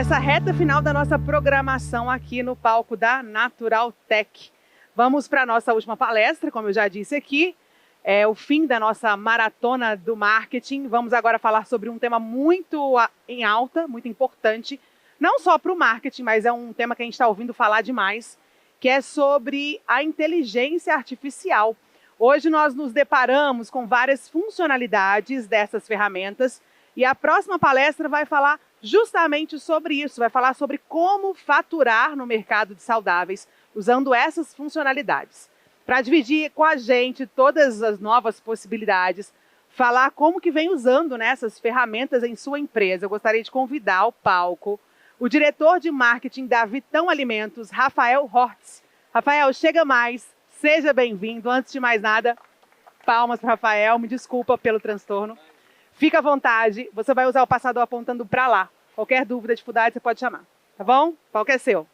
nessa reta final da nossa programação aqui no palco da Natural Tech. Vamos para a nossa última palestra, como eu já disse aqui, é o fim da nossa maratona do marketing. Vamos agora falar sobre um tema muito em alta, muito importante, não só para o marketing, mas é um tema que a gente está ouvindo falar demais, que é sobre a inteligência artificial. Hoje nós nos deparamos com várias funcionalidades dessas ferramentas e a próxima palestra vai falar justamente sobre isso, vai falar sobre como faturar no mercado de saudáveis usando essas funcionalidades. Para dividir com a gente todas as novas possibilidades, falar como que vem usando essas ferramentas em sua empresa, eu gostaria de convidar ao palco o diretor de marketing da Vitão Alimentos, Rafael Hortz. Rafael, chega mais, seja bem-vindo. Antes de mais nada, palmas para Rafael, me desculpa pelo transtorno. Fica à vontade, você vai usar o passador apontando para lá. Qualquer dúvida, dificuldade, você pode chamar. Tá bom? O palco é seu.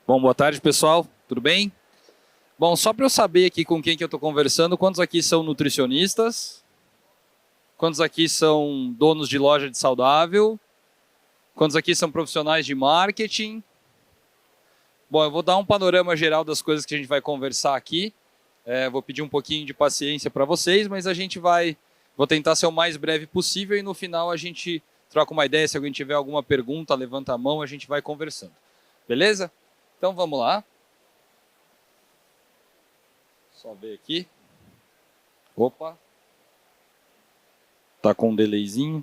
Bom, boa tarde, pessoal. Tudo bem? Bom, só para eu saber aqui com quem que eu estou conversando, quantos aqui são nutricionistas? Quantos aqui são donos de loja de saudável? Quantos aqui são profissionais de marketing? Bom, eu vou dar um panorama geral das coisas que a gente vai conversar aqui. Vou pedir um pouquinho de paciência para vocês, mas vou tentar ser o mais breve possível e no final a gente troca uma ideia. Se alguém tiver alguma pergunta, levanta a mão, a gente vai conversando. Beleza? Então vamos lá. Só ver aqui. Opa. Tá com um delayzinho.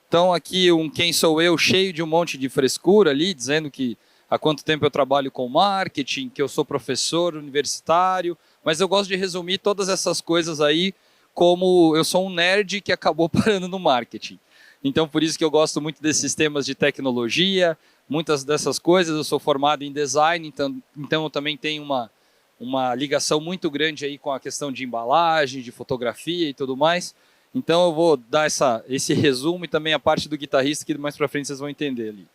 Então aqui quem sou eu, cheio de um monte de frescura ali, dizendo que há quanto tempo eu trabalho com marketing, que eu sou professor universitário, mas eu gosto de resumir todas essas coisas aí como eu sou um nerd que acabou parando no marketing. Então por isso que eu gosto muito desses temas de tecnologia, muitas dessas coisas. Eu sou formado em design, então eu também tenho uma ligação muito grande aí com a questão de embalagem, de fotografia e tudo mais. Então eu vou dar esse resumo e também a parte do guitarrista que mais para frente vocês vão entender ali.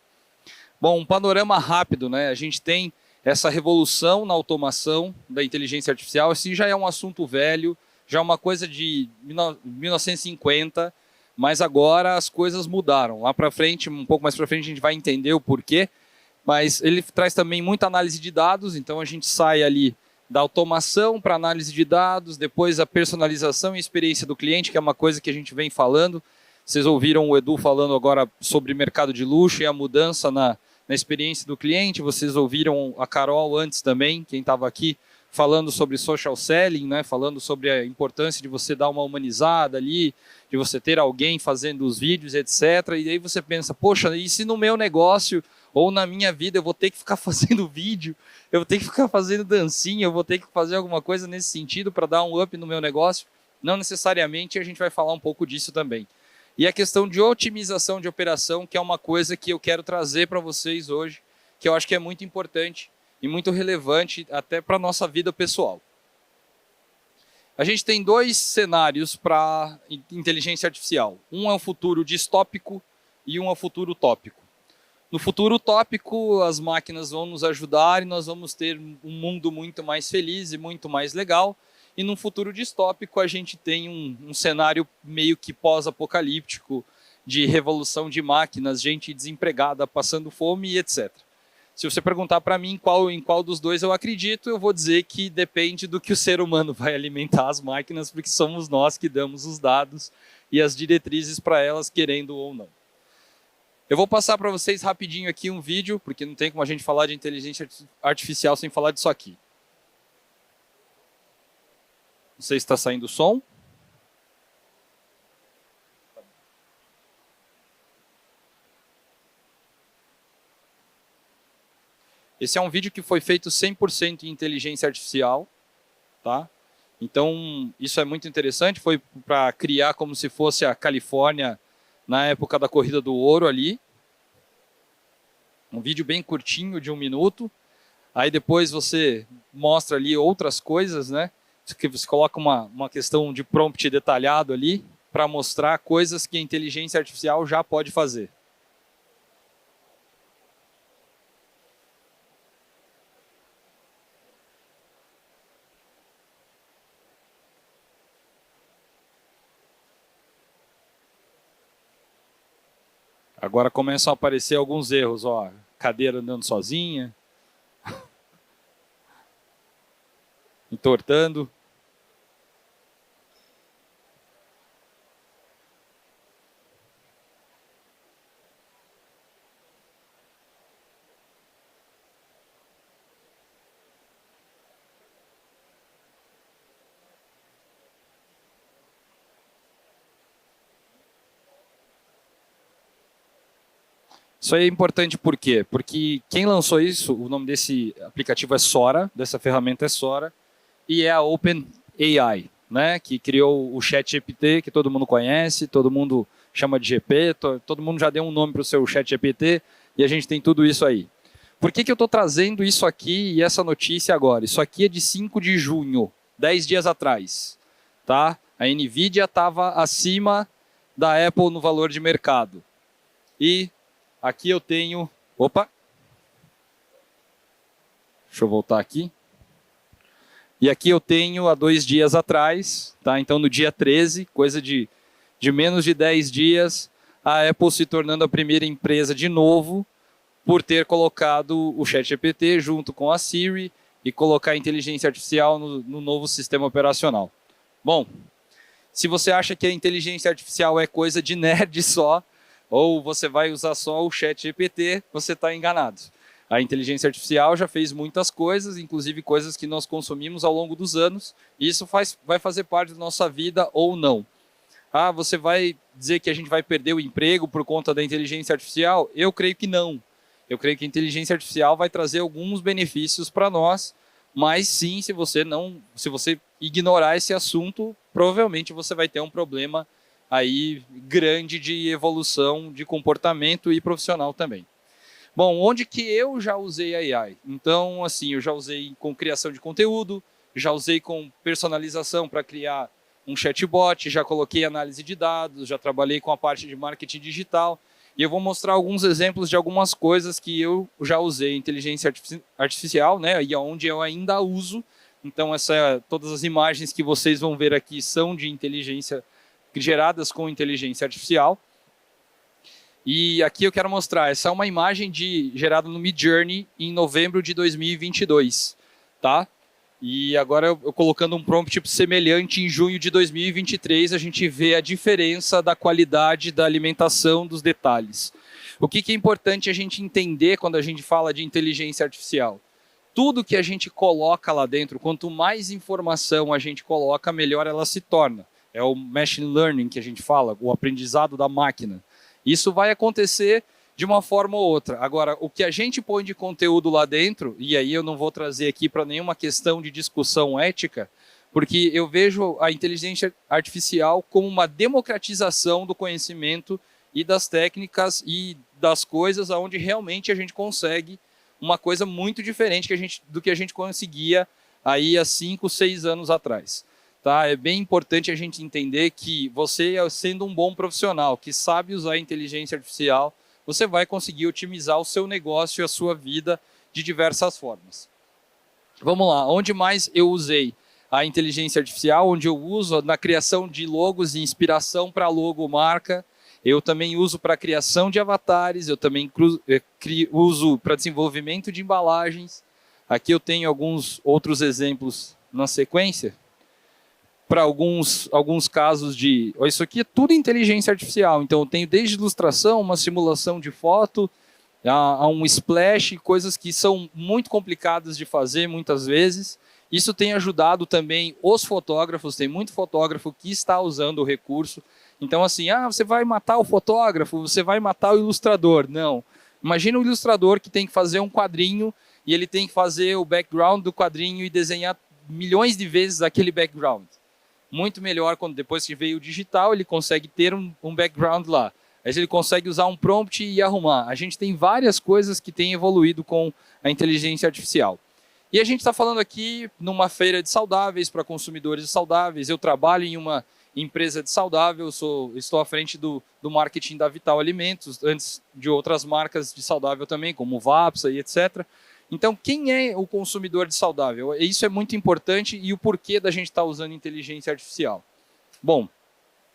Bom, um panorama rápido, né? A gente tem essa revolução na automação da inteligência artificial. Esse já é um assunto velho, já é uma coisa de 1950, mas agora as coisas mudaram. Lá para frente, um pouco mais para frente, a gente vai entender o porquê. Mas ele traz também muita análise de dados, então a gente sai ali da automação para análise de dados, depois a personalização e experiência do cliente, que é uma coisa que a gente vem falando. Vocês ouviram o Edu falando agora sobre mercado de luxo e a mudança na experiência do cliente. Vocês ouviram a Carol antes também, quem estava aqui, falando sobre social selling, né? Falando sobre a importância de você dar uma humanizada ali, de você ter alguém fazendo os vídeos, etc. E aí você pensa, poxa, e se no meu negócio ou na minha vida eu vou ter que ficar fazendo vídeo, eu vou ter que ficar fazendo dancinha, eu vou ter que fazer alguma coisa nesse sentido para dar um up no meu negócio? Não necessariamente, a gente vai falar um pouco disso também. E a questão de otimização de operação, que é uma coisa que eu quero trazer para vocês hoje, que eu acho que é muito importante e muito relevante até para a nossa vida pessoal. A gente tem dois cenários para inteligência artificial. Um é o futuro distópico e um é o futuro utópico. No futuro utópico, as máquinas vão nos ajudar e nós vamos ter um mundo muito mais feliz e muito mais legal. E no futuro distópico, a gente tem um cenário meio que pós-apocalíptico, de revolução de máquinas, gente desempregada, passando fome e etc. Se você perguntar para mim em qual dos dois eu acredito, eu vou dizer que depende do que o ser humano vai alimentar as máquinas, porque somos nós que damos os dados e as diretrizes para elas, querendo ou não. Eu vou passar para vocês rapidinho aqui um vídeo, porque não tem como a gente falar de inteligência artificial sem falar disso aqui. Não sei se está saindo o som. Esse é um vídeo que foi feito 100% em inteligência artificial, tá? Então, isso é muito interessante. Foi para criar como se fosse a Califórnia na época da Corrida do Ouro ali. Um vídeo bem curtinho, de 1 minuto. Aí depois você mostra ali outras coisas, né? Que você coloca uma questão de prompt detalhado ali para mostrar coisas que a inteligência artificial já pode fazer. Agora começam a aparecer alguns erros, ó, cadeira andando sozinha, entortando. Isso aí é importante por quê? Porque quem lançou isso, o nome desse aplicativo é Sora, dessa ferramenta é Sora, e é a OpenAI, né, que criou o ChatGPT, que todo mundo conhece, todo mundo chama de GP, todo mundo já deu um nome para o seu ChatGPT, e a gente tem tudo isso aí. Por que eu estou trazendo isso aqui e essa notícia agora? Isso aqui é de 5 de junho, 10 dias atrás. Tá? A NVIDIA estava acima da Apple no valor de mercado. E aqui eu tenho... Opa! Deixa eu voltar aqui. E aqui eu tenho há 2 dias atrás, tá? Então no dia 13, coisa de menos de 10 dias, a Apple se tornando a primeira empresa de novo por ter colocado o ChatGPT junto com a Siri e colocar a inteligência artificial no novo sistema operacional. Bom, se você acha que a inteligência artificial é coisa de nerd só, ou você vai usar só o ChatGPT, você está enganado. A inteligência artificial já fez muitas coisas, inclusive coisas que nós consumimos ao longo dos anos, e isso vai fazer parte da nossa vida ou não. Ah, você vai dizer que a gente vai perder o emprego por conta da inteligência artificial? Eu creio que não. Eu creio que a inteligência artificial vai trazer alguns benefícios para nós, mas sim, se você ignorar esse assunto, provavelmente você vai ter um problema aí grande de evolução de comportamento e profissional também. Bom, onde que eu já usei a AI? Então, assim, eu já usei com criação de conteúdo, já usei com personalização para criar um chatbot, já coloquei análise de dados, já trabalhei com a parte de marketing digital, e eu vou mostrar alguns exemplos de algumas coisas que eu já usei inteligência artificial, né, e onde eu ainda uso. Então, todas as imagens que vocês vão ver aqui são de inteligência, geradas com inteligência artificial. E aqui eu quero mostrar, essa é uma imagem gerada no Midjourney em novembro de 2022, tá? E agora eu colocando um prompt semelhante em junho de 2023, a gente vê a diferença da qualidade da alimentação dos detalhes. O que é importante a gente entender quando a gente fala de inteligência artificial? Tudo que a gente coloca lá dentro, quanto mais informação a gente coloca, melhor ela se torna. É o machine learning que a gente fala, o aprendizado da máquina. Isso vai acontecer de uma forma ou outra. Agora, o que a gente põe de conteúdo lá dentro, e aí eu não vou trazer aqui para nenhuma questão de discussão ética, porque eu vejo a inteligência artificial como uma democratização do conhecimento e das técnicas e das coisas onde realmente a gente consegue uma coisa muito diferente do que a gente conseguia aí há 5, 6 anos atrás. Tá? É bem importante a gente entender que você, sendo um bom profissional que sabe usar a inteligência artificial, você vai conseguir otimizar o seu negócio e a sua vida de diversas formas. Vamos lá, onde mais eu usei a inteligência artificial, onde eu uso na criação de logos e inspiração para logomarca, eu também uso para criação de avatares, eu também uso para desenvolvimento de embalagens. Aqui eu tenho alguns outros exemplos na sequência. Para alguns casos de... Isso aqui é tudo inteligência artificial, então eu tenho desde ilustração, uma simulação de foto, a um splash, coisas que são muito complicadas de fazer muitas vezes. Isso tem ajudado também os fotógrafos, tem muito fotógrafo que está usando o recurso. Então assim, você vai matar o fotógrafo, você vai matar o ilustrador. Não. Imagina o ilustrador que tem que fazer um quadrinho e ele tem que fazer o background do quadrinho e desenhar milhões de vezes aquele background. Muito melhor quando depois que veio o digital, ele consegue ter um background lá. Aí ele consegue usar um prompt e arrumar. A gente tem várias coisas que têm evoluído com a inteligência artificial. E a gente está falando aqui numa feira de saudáveis para consumidores saudáveis. Eu trabalho em uma empresa de saudável, estou à frente do marketing da Vital Alimentos, antes de outras marcas de saudável também, como Vapsa e etc. Então, quem é o consumidor de saudável? Isso é muito importante e o porquê da gente estar usando inteligência artificial. Bom,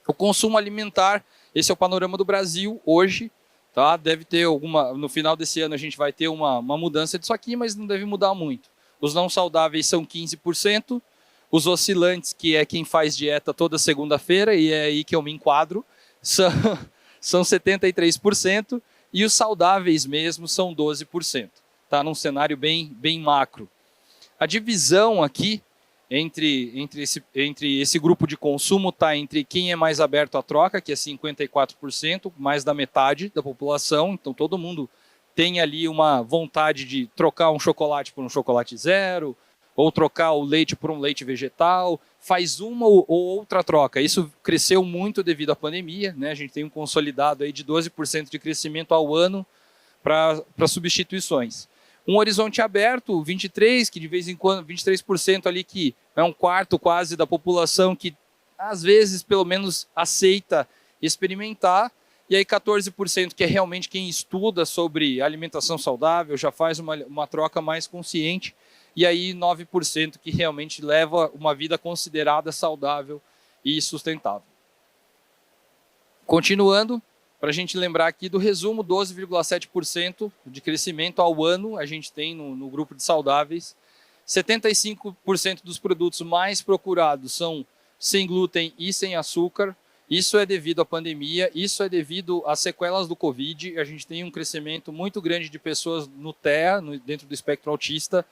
o consumo alimentar, esse é o panorama do Brasil hoje. Tá? Deve ter no final desse ano a gente vai ter uma mudança disso aqui, mas não deve mudar muito. Os não saudáveis são 15%, os oscilantes, que é quem faz dieta toda segunda-feira, e é aí que eu me enquadro, são 73%, e os saudáveis mesmo são 12%. Tá? Num cenário bem macro. A divisão aqui entre esse grupo de consumo está entre quem é mais aberto à troca, que é 54%, mais da metade da população, então todo mundo tem ali uma vontade de trocar um chocolate por um chocolate zero, ou trocar o leite por um leite vegetal, faz uma ou outra troca. Isso cresceu muito devido à pandemia, né? A gente tem um consolidado aí de 12% de crescimento ao ano para substituições. Um horizonte aberto, 23%, que de vez em quando, 23% ali, que é um quarto quase da população que às vezes pelo menos aceita experimentar, e aí 14% que é realmente quem estuda sobre alimentação saudável, já faz uma troca mais consciente, e aí 9% que realmente leva uma vida considerada saudável e sustentável. Continuando, para a gente lembrar aqui do resumo, 12,7% de crescimento ao ano a gente tem no grupo de saudáveis. 75% dos produtos mais procurados são sem glúten e sem açúcar. Isso é devido à pandemia, isso é devido às sequelas do Covid. A gente tem um crescimento muito grande de pessoas no TEA, dentro do espectro autista,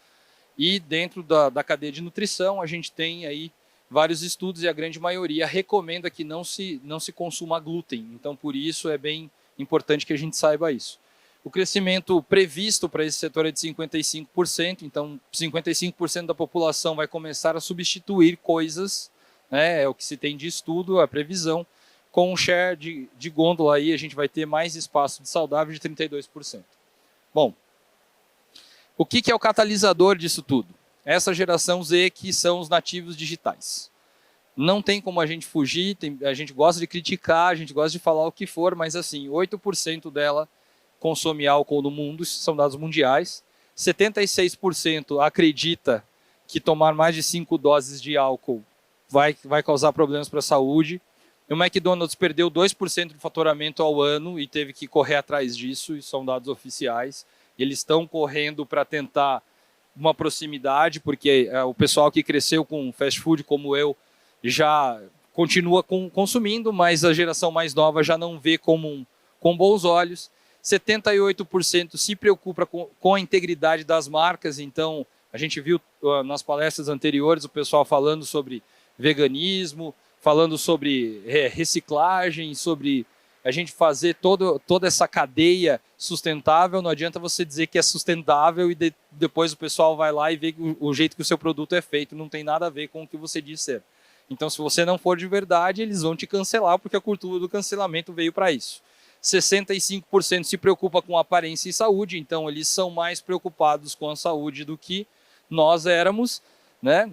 e dentro da cadeia de nutrição a gente tem aí vários estudos e a grande maioria recomenda que não se consuma glúten. Então, por isso, é bem importante que a gente saiba isso. O crescimento previsto para esse setor é de 55%, então 55% da população vai começar a substituir coisas, né, é o que se tem de estudo, a previsão, com um share de gôndola aí, a gente vai ter mais espaço de saudável de 32%. Bom, o que é o catalisador disso tudo? Essa geração Z, que são os nativos digitais. Não tem como a gente fugir, a gente gosta de criticar, a gente gosta de falar o que for, mas assim, 8% dela consome álcool no mundo, isso são dados mundiais. 76% acredita que tomar mais de 5 doses de álcool vai causar problemas para a saúde. O McDonald's perdeu 2% do faturamento ao ano e teve que correr atrás disso, e são dados oficiais. Eles estão correndo para tentar uma proximidade, porque o pessoal que cresceu com fast food como eu já continua consumindo, mas a geração mais nova já não vê com bons olhos. 78% se preocupa com a integridade das marcas, então a gente viu nas palestras anteriores o pessoal falando sobre veganismo, falando sobre reciclagem, sobre a gente fazer toda essa cadeia sustentável. Não adianta você dizer que é sustentável e depois o pessoal vai lá e vê o jeito que o seu produto é feito, não tem nada a ver com o que você diz ser. Então, se você não for de verdade, eles vão te cancelar, porque a cultura do cancelamento veio para isso. 65% se preocupa com aparência e saúde, então eles são mais preocupados com a saúde do que nós éramos, né?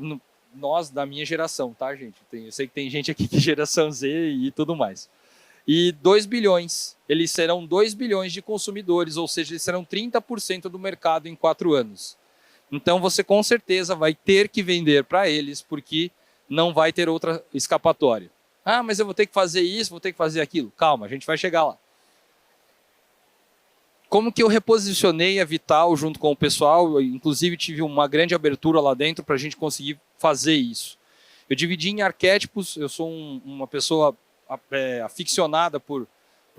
Nós da minha geração, tá, gente? Eu sei que tem gente aqui que é geração Z e tudo mais. E 2 bilhões, eles serão 2 bilhões de consumidores, ou seja, eles serão 30% do mercado em 4 anos. Então você com certeza vai ter que vender para eles, porque não vai ter outra escapatória. Ah, mas eu vou ter que fazer isso, vou ter que fazer aquilo. Calma, a gente vai chegar lá. Como que eu reposicionei a Vital junto com o pessoal, eu, inclusive tive uma grande abertura lá dentro para a gente conseguir fazer isso. Eu dividi em arquétipos, eu sou uma pessoa aficionada por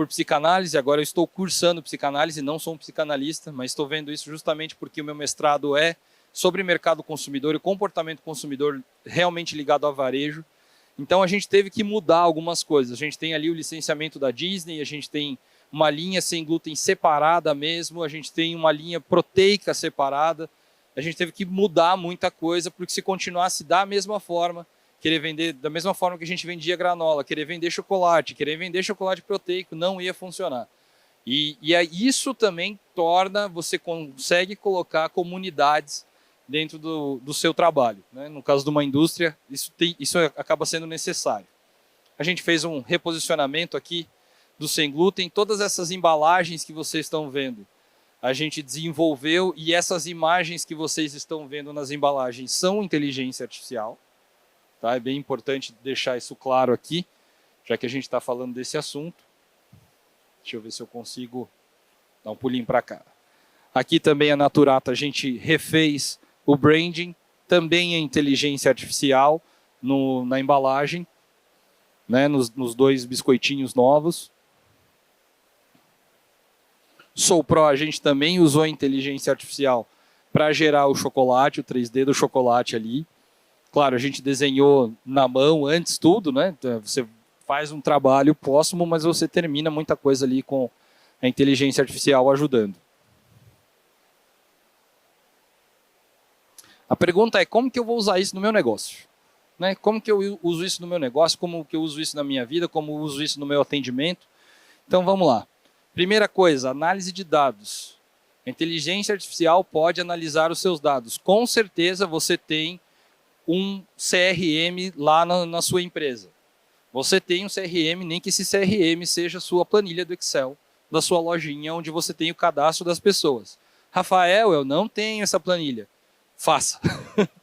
psicanálise, agora eu estou cursando psicanálise, não sou um psicanalista, mas estou vendo isso justamente porque o meu mestrado é sobre mercado consumidor e comportamento consumidor realmente ligado ao varejo. Então a gente teve que mudar algumas coisas. A gente tem ali o licenciamento da Disney, a gente tem uma linha sem glúten separada mesmo, a gente tem uma linha proteica separada, a gente teve que mudar muita coisa, porque se continuasse da mesma forma, querer vender da mesma forma que a gente vendia granola, querer vender chocolate proteico, não ia funcionar. E isso também torna, você consegue colocar comunidades dentro do seu trabalho, né? No caso de uma indústria, isso acaba sendo necessário. A gente fez um reposicionamento aqui do sem glúten, todas essas embalagens que vocês estão vendo, a gente desenvolveu, e essas imagens que vocês estão vendo nas embalagens são inteligência artificial. Tá? É bem importante deixar isso claro aqui, já que a gente está falando desse assunto. Deixa eu ver se eu consigo Dá um pulinho para cá. Aqui também a Naturata, a gente refez o branding, também é inteligência artificial na embalagem, né, nos 2 biscoitinhos novos. Soupro, a gente também usou a inteligência artificial para gerar o chocolate, o 3D do chocolate ali. Claro, a gente desenhou na mão antes tudo, né? Você faz um trabalho póstumo, mas você termina muita coisa ali com a inteligência artificial ajudando. A pergunta é, como que eu vou usar isso no meu negócio? Né? Como que eu uso isso no meu negócio? Como que eu uso isso na minha vida? Como eu uso isso no meu atendimento? Então, vamos lá. Primeira coisa, análise de dados. A inteligência artificial pode analisar os seus dados. Com certeza você tem um CRM lá na sua empresa. Você tem um CRM, nem que esse CRM seja a sua planilha do Excel, da sua lojinha, onde você tem o cadastro das pessoas. Rafael, eu não tenho essa planilha. Faça,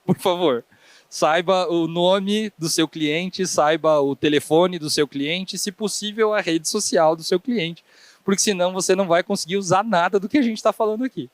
por favor. Saiba o nome do seu cliente, saiba o telefone do seu cliente, se possível a rede social do seu cliente, porque senão você não vai conseguir usar nada do que a gente está falando aqui.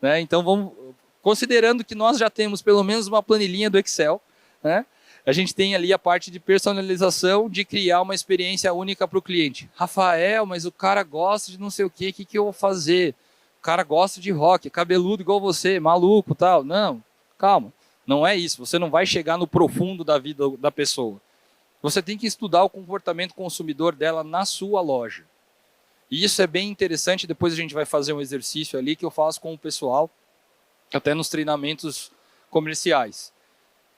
Né? Então, considerando que nós já temos pelo menos uma planilhinha do Excel, né? A gente tem ali a parte de personalização, de criar uma experiência única para o cliente. Rafael, mas o cara gosta de não sei o quê, o que eu vou fazer? O cara gosta de rock, cabeludo igual você, maluco, tal. Não, calma, não é isso. Você não vai chegar no profundo da vida da pessoa. Você tem que estudar o comportamento consumidor dela na sua loja. E isso é bem interessante, depois a gente vai fazer um exercício ali que eu faço com o pessoal, até nos treinamentos comerciais.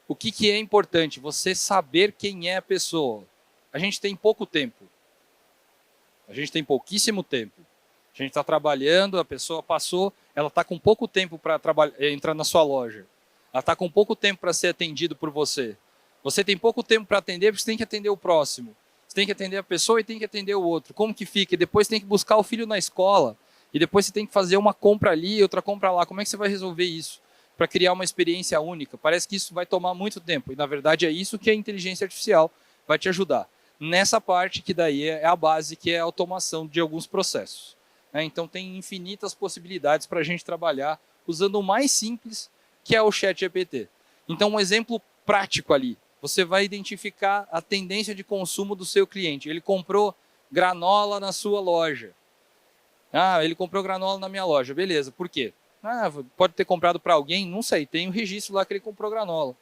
O que é importante? Você saber quem é a pessoa. A gente tem pouco tempo. A gente tem pouquíssimo tempo. A gente está trabalhando, a pessoa passou, ela está com pouco tempo para entrar na sua loja. Ela está com pouco tempo para ser atendido por você. Você tem pouco tempo para atender, porque você tem que atender o próximo. Você tem que atender a pessoa e tem que atender o outro. Como que fica? E depois tem que buscar o filho na escola. E depois você tem que fazer uma compra ali, outra compra lá. Como é que você vai resolver isso? Para criar uma experiência única. Parece que isso vai tomar muito tempo. E, na verdade, é isso que a inteligência artificial vai te ajudar. Nessa parte que daí é a base, que é a automação de alguns processos. Então, tem infinitas possibilidades para a gente trabalhar usando o mais simples, que é o ChatGPT. Então, um exemplo prático ali. Você vai identificar a tendência de consumo do seu cliente. Ele comprou granola na sua loja. Ele comprou granola na minha loja. Beleza, por quê? Pode ter comprado para alguém, não sei, tem um registro lá que ele comprou granola.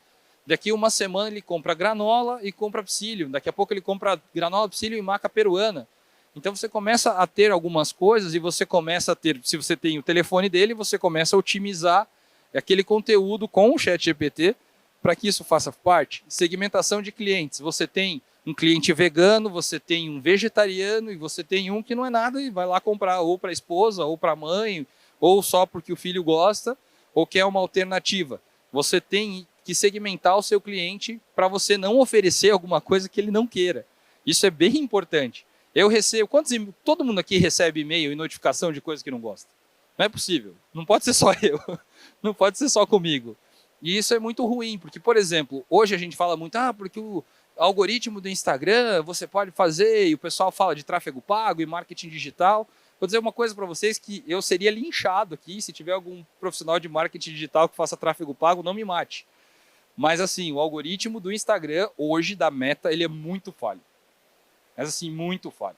Daqui uma semana ele compra granola e compra psyllium. Daqui a pouco ele compra granola, psyllium e maca peruana. Então você começa a ter algumas coisas e você começa a ter, se você tem o telefone dele, você começa a otimizar aquele conteúdo com o ChatGPT para que isso faça parte. Segmentação de clientes. Você tem um cliente vegano, você tem um vegetariano e você tem um que não é nada e vai lá comprar ou para a esposa ou para a mãe, ou só porque o filho gosta, ou quer uma alternativa. Você tem que segmentar o seu cliente para você não oferecer alguma coisa que ele não queira. Isso é bem importante. Eu recebo, todo mundo aqui recebe e-mail e notificação de coisas que não gosta. Não é possível. Não pode ser só eu. Não pode ser só comigo. E isso é muito ruim, porque, por exemplo, hoje a gente fala muito, porque o algoritmo do Instagram você pode fazer, e o pessoal fala de tráfego pago e marketing digital. Vou dizer uma coisa para vocês, que eu seria linchado aqui, se tiver algum profissional de marketing digital que faça tráfego pago, não me mate. Mas assim, o algoritmo do Instagram, hoje, da Meta, ele é muito falho. Mas assim, muito falho.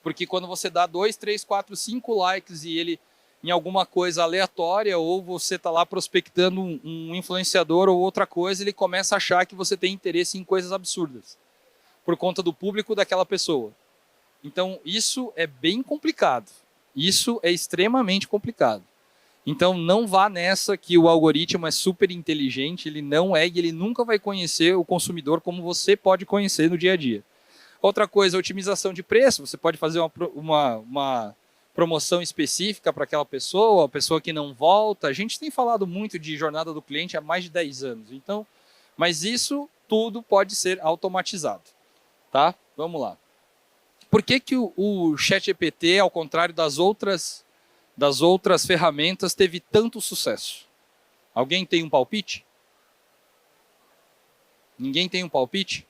Porque quando você dá 2, 3, 4, 5 likes e ele em alguma coisa aleatória, ou você está lá prospectando um influenciador ou outra coisa, ele começa a achar que você tem interesse em coisas absurdas, por conta do público daquela pessoa. Então, isso é bem complicado. Isso é extremamente complicado. Então, não vá nessa que o algoritmo é super inteligente, ele não é, e ele nunca vai conhecer o consumidor como você pode conhecer no dia a dia. Outra coisa, otimização de preço. Você pode fazer uma promoção específica para aquela pessoa, a pessoa que não volta. A gente tem falado muito de jornada do cliente há mais de 10 anos. Então, mas isso tudo pode ser automatizado. Tá? Vamos lá. Por que o ChatGPT, ao contrário das outras ferramentas, teve tanto sucesso? Alguém tem um palpite? Ninguém tem um palpite?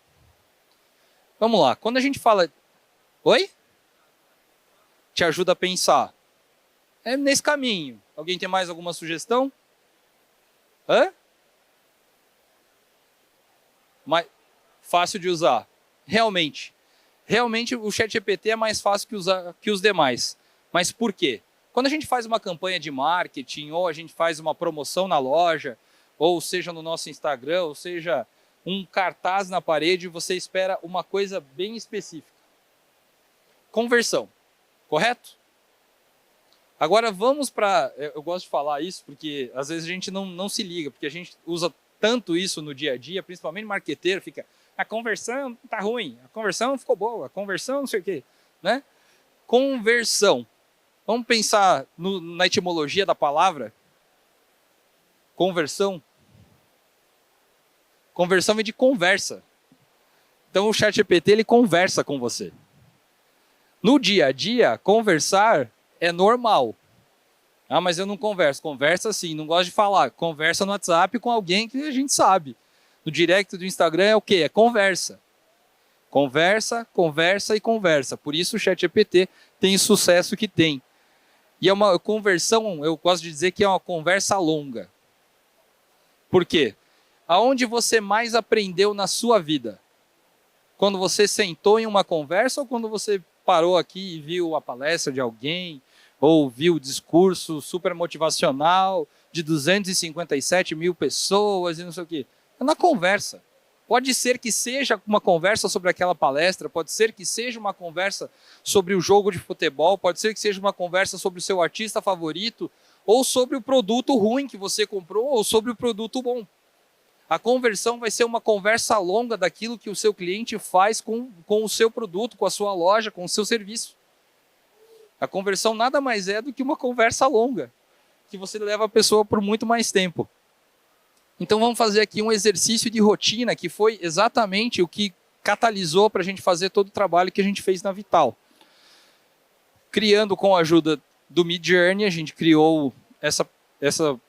Vamos lá. Quando a gente fala... Oi? Te ajuda a pensar. É nesse caminho. Alguém tem mais alguma sugestão? Hã? Mais fácil de usar. Realmente o ChatGPT é mais fácil que os demais. Mas por quê? Quando a gente faz uma campanha de marketing, ou a gente faz uma promoção na loja, ou seja no nosso Instagram, ou seja um cartaz na parede, você espera uma coisa bem específica. Conversão, correto? Agora vamos para... Eu gosto de falar isso porque às vezes a gente não se liga, porque a gente usa tanto isso no dia a dia, principalmente marqueteiro, fica... A conversão tá ruim, a conversão ficou boa, a conversão não sei o quê, né? Conversão. Vamos pensar na etimologia da palavra. Conversão. Conversão vem de conversa. Então o ChatGPT ele conversa com você. No dia a dia, conversar é normal. Ah, mas eu não converso. Conversa sim, não gosto de falar. Conversa no WhatsApp com alguém que a gente sabe. No direct do Instagram é o quê? É conversa. Conversa, conversa e conversa. Por isso o ChatGPT tem o sucesso que tem. E é uma conversão, eu gosto de dizer que é uma conversa longa. Por quê? Aonde você mais aprendeu na sua vida? Quando você sentou em uma conversa ou quando você parou aqui e viu a palestra de alguém, ou viu o discurso super motivacional de 257 mil pessoas e não sei o quê? É na conversa. Pode ser que seja uma conversa sobre aquela palestra, pode ser que seja uma conversa sobre o jogo de futebol, pode ser que seja uma conversa sobre o seu artista favorito, ou sobre o produto ruim que você comprou, ou sobre o produto bom. A conversão vai ser uma conversa longa daquilo que o seu cliente faz com o seu produto, com a sua loja, com o seu serviço. A conversão nada mais é do que uma conversa longa, que você leva a pessoa por muito mais tempo. Então vamos fazer aqui um exercício de rotina, que foi exatamente o que catalisou para a gente fazer todo o trabalho que a gente fez na Vital. Criando com a ajuda do Midjourney, a gente criou essa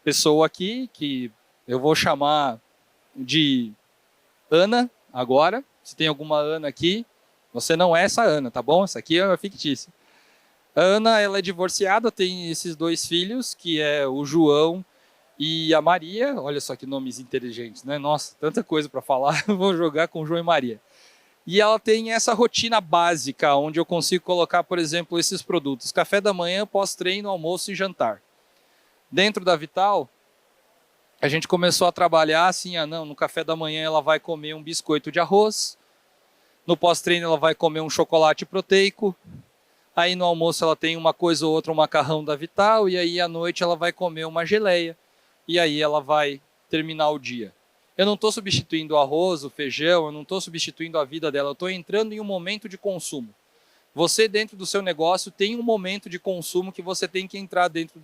pessoa aqui, que eu vou chamar de Ana agora. Se tem alguma Ana aqui, você não é essa Ana, tá bom? Essa aqui é fictícia. A Ana, ela é divorciada, tem esses 2 filhos, que é o João e a Maria. Olha só que nomes inteligentes, né? Nossa, tanta coisa para falar, vou jogar com João e Maria. E ela tem essa rotina básica, onde eu consigo colocar, por exemplo, esses produtos. Café da manhã, pós-treino, almoço e jantar. Dentro da Vital, a gente começou a trabalhar assim, no café da manhã ela vai comer um biscoito de arroz, no pós-treino ela vai comer um chocolate proteico, aí no almoço ela tem uma coisa ou outra, um macarrão da Vital, e aí à noite ela vai comer uma geleia, e aí ela vai terminar o dia. Eu não estou substituindo o arroz, o feijão, eu não estou substituindo a vida dela, eu estou entrando em um momento de consumo. Você, dentro do seu negócio, tem um momento de consumo que você tem que entrar dentro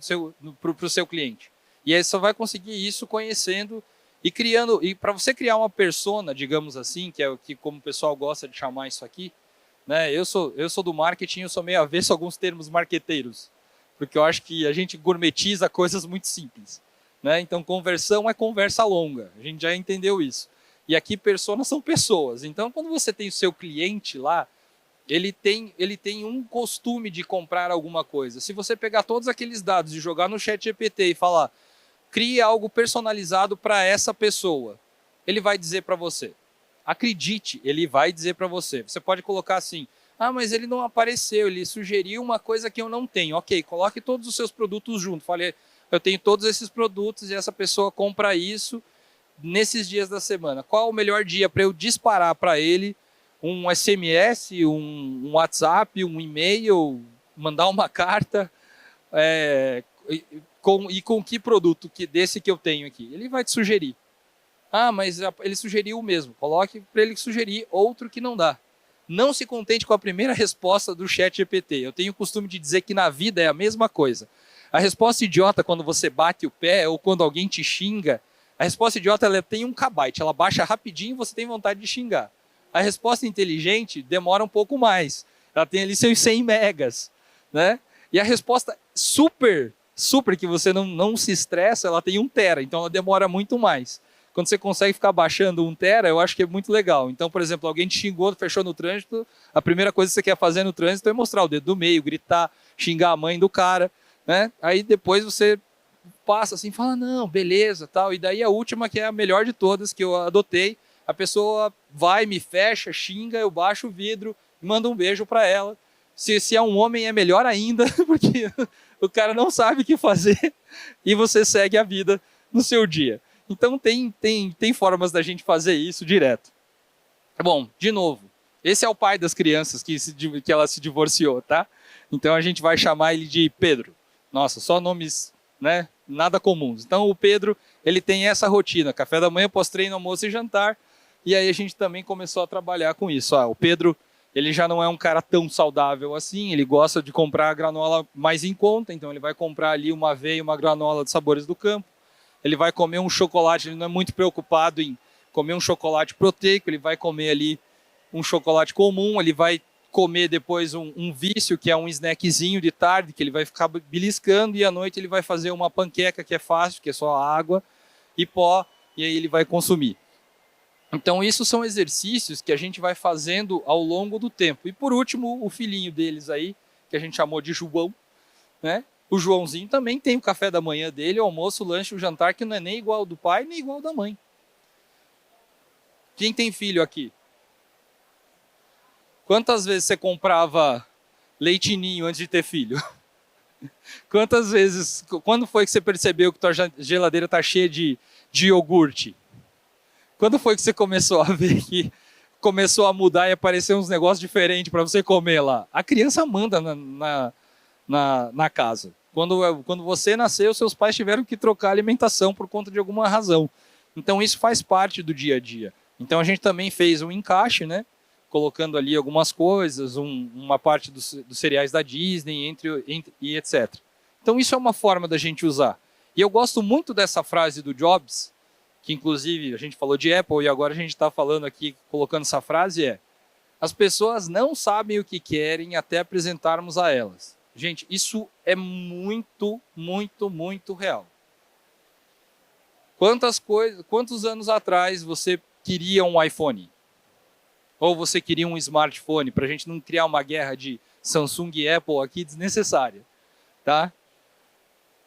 para o seu cliente. E aí você só vai conseguir isso conhecendo e criando. E para você criar uma persona, digamos assim, que é o que como o pessoal gosta de chamar isso aqui, né? Eu sou do marketing, eu sou meio avesso a alguns termos marqueteiros, porque eu acho que a gente gourmetiza coisas muito simples. Né? Então, conversão é conversa longa, a gente já entendeu isso. E aqui, personas são pessoas. Então, quando você tem o seu cliente lá, ele tem um costume de comprar alguma coisa. Se você pegar todos aqueles dados e jogar no ChatGPT e falar, crie algo personalizado para essa pessoa, ele vai dizer para você. Acredite, ele vai dizer para você. Você pode colocar assim, mas ele não apareceu, ele sugeriu uma coisa que eu não tenho. Ok, coloque todos os seus produtos junto. Falei, eu tenho todos esses produtos e essa pessoa compra isso nesses dias da semana. Qual o melhor dia para eu disparar para ele um SMS, um WhatsApp, um e-mail, mandar uma carta, com que produto desse que eu tenho aqui? Ele vai te sugerir. Mas ele sugeriu o mesmo. Coloque para ele sugerir outro que não dá. Não se contente com a primeira resposta do ChatGPT. Eu tenho o costume de dizer que na vida é a mesma coisa. A resposta idiota quando você bate o pé ou quando alguém te xinga, a resposta idiota ela tem 1 KB, ela baixa rapidinho e você tem vontade de xingar. A resposta inteligente demora um pouco mais, ela tem ali seus 100 megas. Né? E a resposta super que você não se estressa, ela tem 1 tera, então ela demora muito mais. Quando você consegue ficar baixando 1 tera, eu acho que é muito legal. Então, por exemplo, alguém te xingou, fechou no trânsito, a primeira coisa que você quer fazer no trânsito é mostrar o dedo do meio, gritar, xingar a mãe do cara. né? Aí depois você passa assim, fala, não, beleza, tal. E daí a última, que é a melhor de todas, que eu adotei, a pessoa vai, me fecha, xinga, eu baixo o vidro e mando um beijo para ela. Se é um homem, é melhor ainda, porque o cara não sabe o que fazer e você segue a vida no seu dia. Então tem formas da gente fazer isso direto. Bom, de novo, esse é o pai das crianças que ela se divorciou, tá? Então a gente vai chamar ele de Pedro. Nossa, só nomes, né, nada comuns. Então o Pedro, ele tem essa rotina, café da manhã, pós-treino, almoço e jantar. E aí a gente também começou a trabalhar com isso. O Pedro, ele já não é um cara tão saudável assim, ele gosta de comprar a granola mais em conta, então ele vai comprar ali uma aveia e uma granola de Sabores do Campo. Ele vai comer um chocolate, ele não é muito preocupado em comer um chocolate proteico, ele vai comer ali um chocolate comum, ele vai comer depois um vício, que é um snackzinho de tarde, que ele vai ficar beliscando, e à noite ele vai fazer uma panqueca, que é fácil, que é só água e pó, e aí ele vai consumir. Então, isso são exercícios que a gente vai fazendo ao longo do tempo. E, por último, o filhinho deles aí, que a gente chamou de João, né? O Joãozinho também tem o café da manhã dele, o almoço, o lanche, o jantar, que não é nem igual ao do pai, nem igual ao da mãe. Quem tem filho aqui? Quantas vezes você comprava leitinho antes de ter filho? Quantas vezes, quando foi que você percebeu que tua geladeira está cheia de iogurte? Quando foi que você começou a ver que começou a mudar e aparecer uns negócios diferentes para você comer lá? A criança manda na casa. Quando você nasceu, seus pais tiveram que trocar a alimentação por conta de alguma razão. Então isso faz parte do dia a dia. Então a gente também fez um encaixe, né? Colocando ali algumas coisas, uma parte dos cereais da Disney, e etc. Então isso é uma forma da gente usar. E eu gosto muito dessa frase do Jobs, que inclusive a gente falou de Apple e agora a gente está falando aqui, colocando essa frase, as pessoas não sabem o que querem até apresentarmos a elas. Gente, isso é muito, muito, muito real. Quantos anos atrás você queria um iPhone? Ou você queria um smartphone, para a gente não criar uma guerra de Samsung e Apple aqui desnecessária, tá?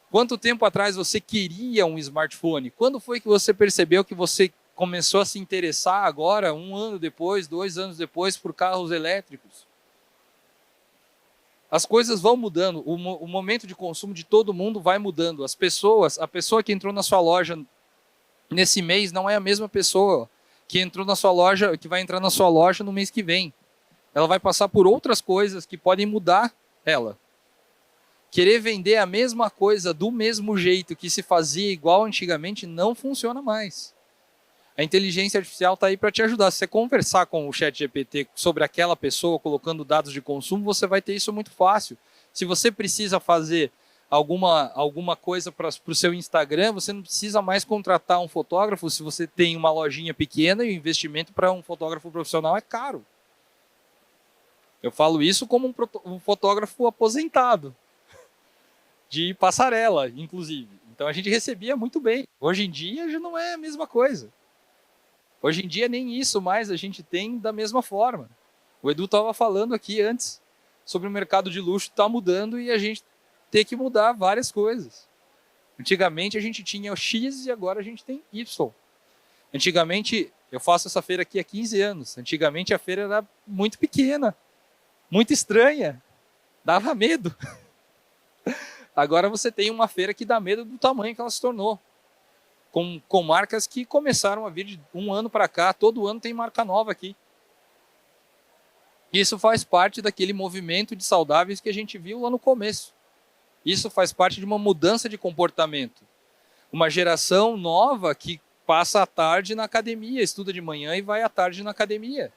Quanto tempo atrás você queria um smartphone? Quando foi que você percebeu que você começou a se interessar agora, 1 ano depois, 2 anos depois, por carros elétricos? As coisas vão mudando, o momento de consumo de todo mundo vai mudando. A pessoa que entrou na sua loja nesse mês não é a mesma pessoa que entrou na sua loja, que vai entrar na sua loja no mês que vem. Ela vai passar por outras coisas que podem mudar ela. Querer vender a mesma coisa do mesmo jeito que se fazia igual antigamente não funciona mais. A inteligência artificial está aí para te ajudar. Se você conversar com o ChatGPT sobre aquela pessoa, colocando dados de consumo, você vai ter isso muito fácil. Se você precisa fazer alguma coisa para o seu Instagram, você não precisa mais contratar um fotógrafo se você tem uma lojinha pequena e o investimento para um fotógrafo profissional é caro. Eu falo isso como um fotógrafo aposentado, de passarela, inclusive. Então a gente recebia muito bem. Hoje em dia já não é a mesma coisa. Hoje em dia nem isso mais a gente tem da mesma forma. O Edu estava falando aqui antes sobre o mercado de luxo está mudando e a gente tem que mudar várias coisas. Antigamente a gente tinha o X e agora a gente tem Y. Antigamente, eu faço essa feira aqui há 15 anos. Antigamente a feira era muito pequena, muito estranha, dava medo. Agora você tem uma feira que dá medo do tamanho que ela se tornou. Com marcas que começaram a vir de 1 ano para cá, todo ano tem marca nova aqui. Isso faz parte daquele movimento de saudáveis que a gente viu lá no começo. Isso faz parte de uma mudança de comportamento. Uma geração nova que passa a tarde na academia, estuda de manhã e vai à tarde na academia.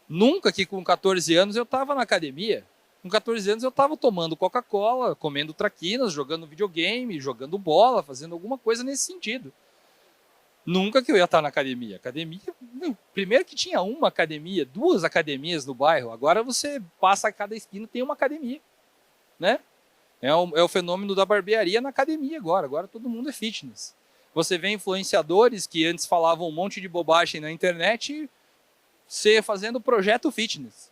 Nunca que com 14 anos eu estava na academia. Com 14 anos eu estava tomando Coca-Cola, comendo traquinas, jogando videogame, jogando bola, fazendo alguma coisa nesse sentido. Nunca que eu ia estar na academia. Primeiro que tinha uma academia, 2 academias no bairro. Agora você passa a cada esquina tem uma academia, né? É o fenômeno da barbearia na academia agora. Agora todo mundo é fitness. Você vê influenciadores que antes falavam um monte de bobagem na internet, você fazendo projeto fitness.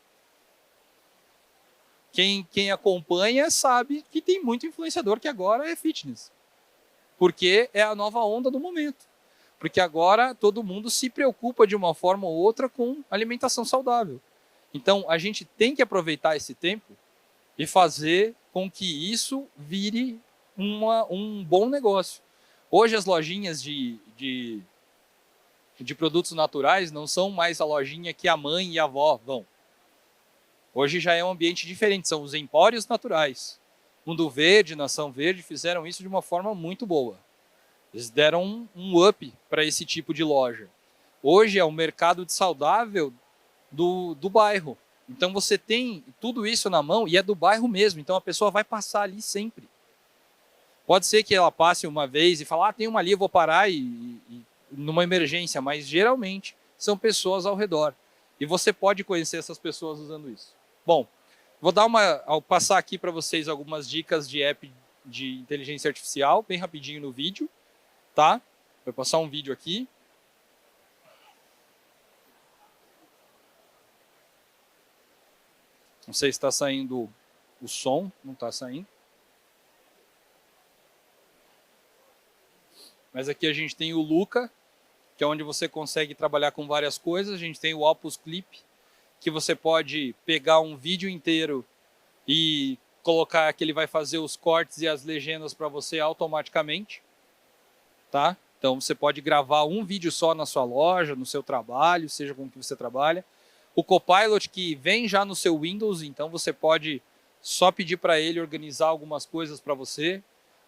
Quem acompanha sabe que tem muito influenciador que agora é fitness. Porque é a nova onda do momento. Porque agora todo mundo se preocupa de uma forma ou outra com alimentação saudável. Então, a gente tem que aproveitar esse tempo e fazer com que isso vire um bom negócio. Hoje, as lojinhas de produtos naturais não são mais a lojinha que a mãe e a avó vão. Hoje já é um ambiente diferente, são os empórios naturais. Mundo Verde, Nação Verde fizeram isso de uma forma muito boa. Eles deram um up para esse tipo de loja. Hoje é um mercado de saudável do bairro. Então você tem tudo isso na mão e é do bairro mesmo. Então a pessoa vai passar ali sempre. Pode ser que ela passe uma vez e fale, tem uma ali, eu vou parar numa emergência. Mas geralmente são pessoas ao redor. E você pode conhecer essas pessoas usando isso. Bom, vou passar aqui para vocês algumas dicas de app de inteligência artificial, bem rapidinho no vídeo. Tá? Vou passar um vídeo aqui. Não sei se está saindo o som, não está saindo. Mas aqui a gente tem o Luca, que é onde você consegue trabalhar com várias coisas. A gente tem o Opus Clip, que você pode pegar um vídeo inteiro e colocar que ele vai fazer os cortes e as legendas para você automaticamente. Tá? Então você pode gravar um vídeo só na sua loja, no seu trabalho, seja com o que você trabalha. O Copilot que vem já no seu Windows, então você pode só pedir para ele organizar algumas coisas para você,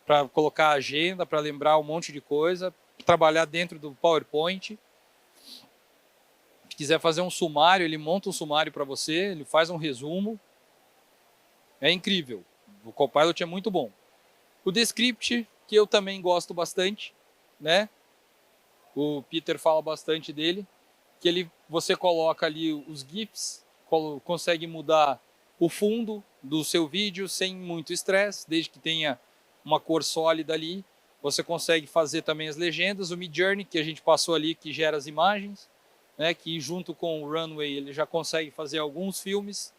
para colocar agenda, para lembrar um monte de coisa, trabalhar dentro do PowerPoint. Se quiser fazer um sumário, ele monta um sumário para você, ele faz um resumo. É incrível. O Copilot é muito bom. O Descript, que eu também gosto bastante, né? O Peter fala bastante dele, que você coloca ali os GIFs, consegue mudar o fundo do seu vídeo sem muito estresse, desde que tenha uma cor sólida ali. Você consegue fazer também as legendas, o Midjourney, que a gente passou ali, que gera as imagens, né? Que junto com o Runway ele já consegue fazer alguns filmes.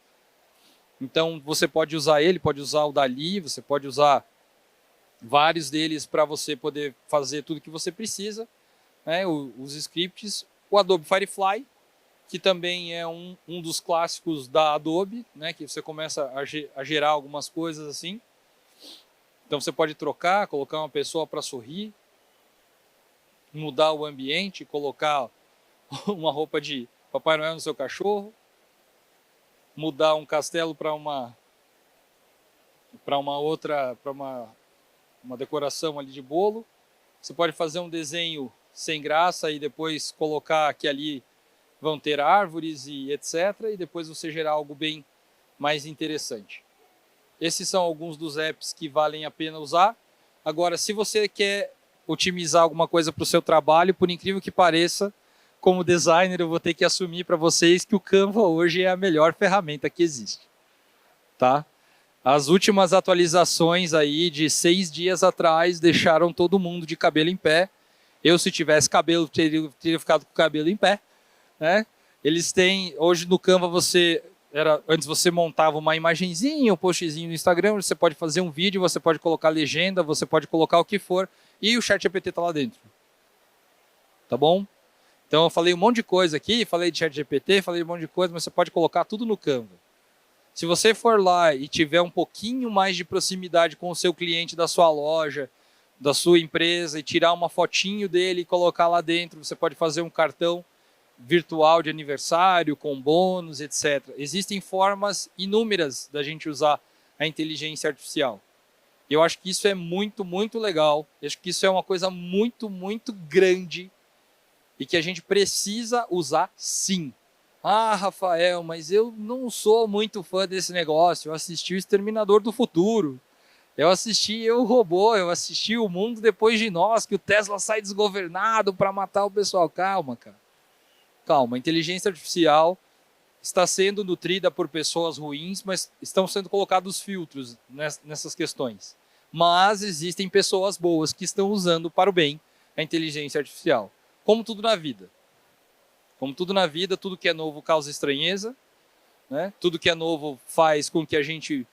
Então você pode usar ele, pode usar o Dali, você pode usar vários deles para você poder fazer tudo que você precisa, né? Os scripts, o Adobe Firefly, que também é um dos clássicos da Adobe, né? Que você começa a gerar algumas coisas assim. Então você pode trocar, colocar uma pessoa para sorrir, mudar o ambiente, colocar uma roupa de Papai Noel no seu cachorro, mudar um castelo para uma decoração ali de bolo. Você pode fazer um desenho sem graça e depois colocar que ali vão ter árvores e etc. E depois você gerar algo bem mais interessante. Esses são alguns dos apps que valem a pena usar. Agora, se você quer otimizar alguma coisa para o seu trabalho, por incrível que pareça, como designer, eu vou ter que assumir para vocês que o Canva hoje é a melhor ferramenta que existe. Tá? As últimas atualizações aí de 6 dias atrás deixaram todo mundo de cabelo em pé. Eu, se tivesse cabelo, teria ficado com o cabelo em pé. Né? Eles têm, hoje no Canva antes você montava uma imagenzinha, um postzinho no Instagram, você pode fazer um vídeo, você pode colocar legenda, você pode colocar o que for, e o ChatGPT está lá dentro. Tá bom? Então eu falei um monte de coisa aqui, falei de ChatGPT, falei um monte de coisa, mas você pode colocar tudo no Canva. Se você for lá e tiver um pouquinho mais de proximidade com o seu cliente da sua loja, da sua empresa, e tirar uma fotinho dele e colocar lá dentro, você pode fazer um cartão virtual de aniversário, com bônus, etc. Existem formas inúmeras da gente usar a inteligência artificial. Eu acho que isso é muito, muito legal. Eu acho que isso é uma coisa muito, muito grande e que a gente precisa usar sim. Ah, Rafael, mas eu não sou muito fã desse negócio. Eu assisti o Exterminador do Futuro. Eu assisti Eu, Robô. Eu assisti O Mundo Depois de Nós, que o Tesla sai desgovernado para matar o pessoal. Calma, cara. Calma, a inteligência artificial está sendo nutrida por pessoas ruins, mas estão sendo colocados filtros nessas questões. Mas existem pessoas boas que estão usando para o bem a inteligência artificial. Como tudo na vida. Como tudo na vida, tudo que é novo causa estranheza. né? Tudo que é novo faz com que a gente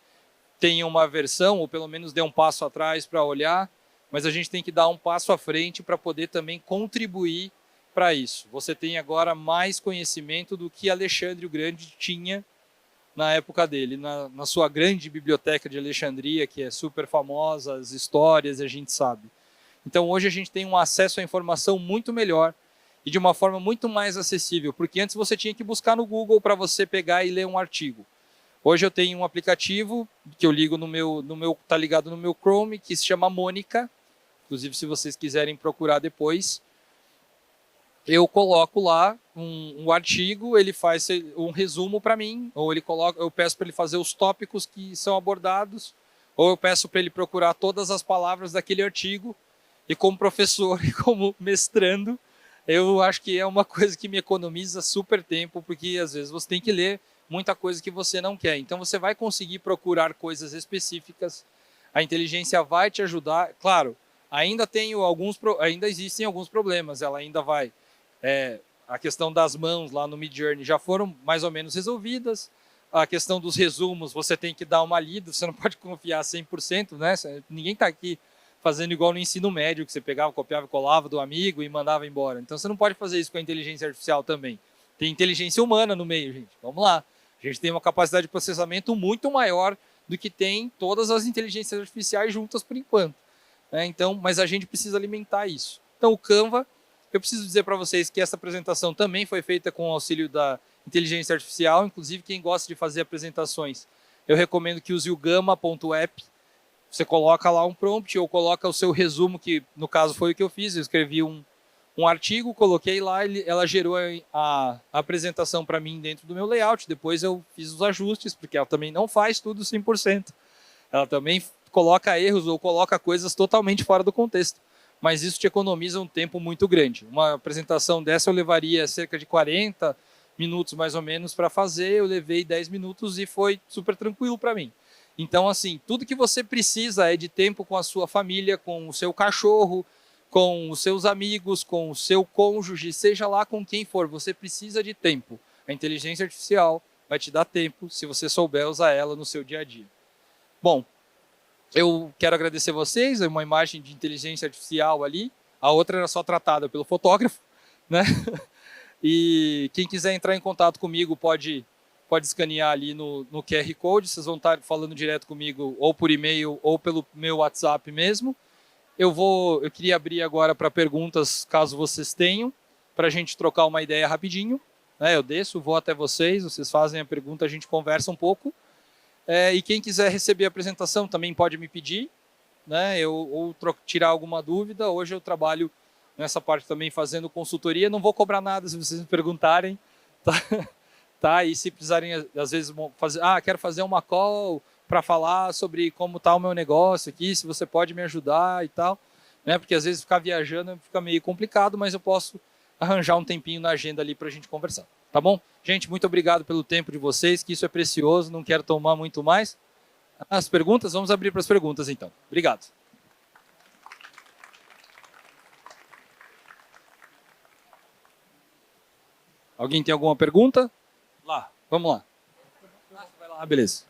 tenha uma versão, ou pelo menos dê um passo atrás para olhar, mas a gente tem que dar um passo à frente para poder também contribuir para isso. Você tem agora mais conhecimento do que Alexandre o Grande tinha na época dele, na sua grande biblioteca de Alexandria, que é super famosa, as histórias, a gente sabe. Então hoje a gente tem um acesso à informação muito melhor e de uma forma muito mais acessível, porque antes você tinha que buscar no Google para você pegar e ler um artigo. Hoje eu tenho um aplicativo que eu ligo tá ligado no meu Chrome, que se chama Mônica. Inclusive, se vocês quiserem procurar depois, eu coloco lá um artigo, ele faz um resumo para mim, ou eu peço para ele fazer os tópicos que são abordados, ou eu peço para ele procurar todas as palavras daquele artigo, e como professor e como mestrando, eu acho que é uma coisa que me economiza super tempo, porque às vezes você tem que ler muita coisa que você não quer. Então você vai conseguir procurar coisas específicas, a inteligência vai te ajudar. Claro, ainda existem alguns problemas, ela ainda vai... a questão das mãos lá no Midjourney já foram mais ou menos resolvidas. A questão dos resumos, você tem que dar uma lida, você não pode confiar 100%, né? Ninguém está aqui fazendo igual no ensino médio, que você pegava, copiava e colava do amigo e mandava embora. Então você não pode fazer isso com a inteligência artificial também. Tem inteligência humana no meio, gente. Vamos lá. A gente tem uma capacidade de processamento muito maior do que tem todas as inteligências artificiais juntas por enquanto, né? Então, mas a gente precisa alimentar isso. Então o Canva, eu preciso dizer para vocês que essa apresentação também foi feita com o auxílio da inteligência artificial. Inclusive, quem gosta de fazer apresentações, eu recomendo que use o Gamma.app. Você coloca lá um prompt ou coloca o seu resumo, que no caso foi o que eu fiz. Eu escrevi um artigo, coloquei lá, ela gerou a apresentação para mim dentro do meu layout. Depois eu fiz os ajustes, porque ela também não faz tudo 100%. Ela também coloca erros ou coloca coisas totalmente fora do contexto. Mas isso te economiza um tempo muito grande. Uma apresentação dessa eu levaria cerca de 40 minutos mais ou menos para fazer, eu levei 10 minutos e foi super tranquilo para mim. Então, assim, tudo que você precisa é de tempo com a sua família, com o seu cachorro, com os seus amigos, com o seu cônjuge, seja lá com quem for, você precisa de tempo. A inteligência artificial vai te dar tempo se você souber usar ela no seu dia a dia. Bom, eu quero agradecer vocês, é uma imagem de inteligência artificial ali, a outra era só tratada pelo fotógrafo, né? E quem quiser entrar em contato comigo pode escanear ali no QR Code, vocês vão estar falando direto comigo ou por e-mail ou pelo meu WhatsApp mesmo. Eu queria abrir agora para perguntas, caso vocês tenham, para a gente trocar uma ideia rapidinho, né? Eu desço, vou até vocês fazem a pergunta, a gente conversa um pouco. E quem quiser receber a apresentação também pode me pedir, né? Ou tirar alguma dúvida. Hoje eu trabalho nessa parte também fazendo consultoria, não vou cobrar nada se vocês me perguntarem, tá? Tá? E se precisarem, às vezes, quero fazer uma call para falar sobre como está o meu negócio aqui, se você pode me ajudar e tal, né? Porque às vezes ficar viajando fica meio complicado, mas eu posso arranjar um tempinho na agenda ali para a gente conversar, tá bom? Gente, muito obrigado pelo tempo de vocês, que isso é precioso, não quero tomar muito mais. As perguntas, vamos abrir para as perguntas então. Obrigado. Alguém tem alguma pergunta? Lá, vamos lá. Vai lá, beleza.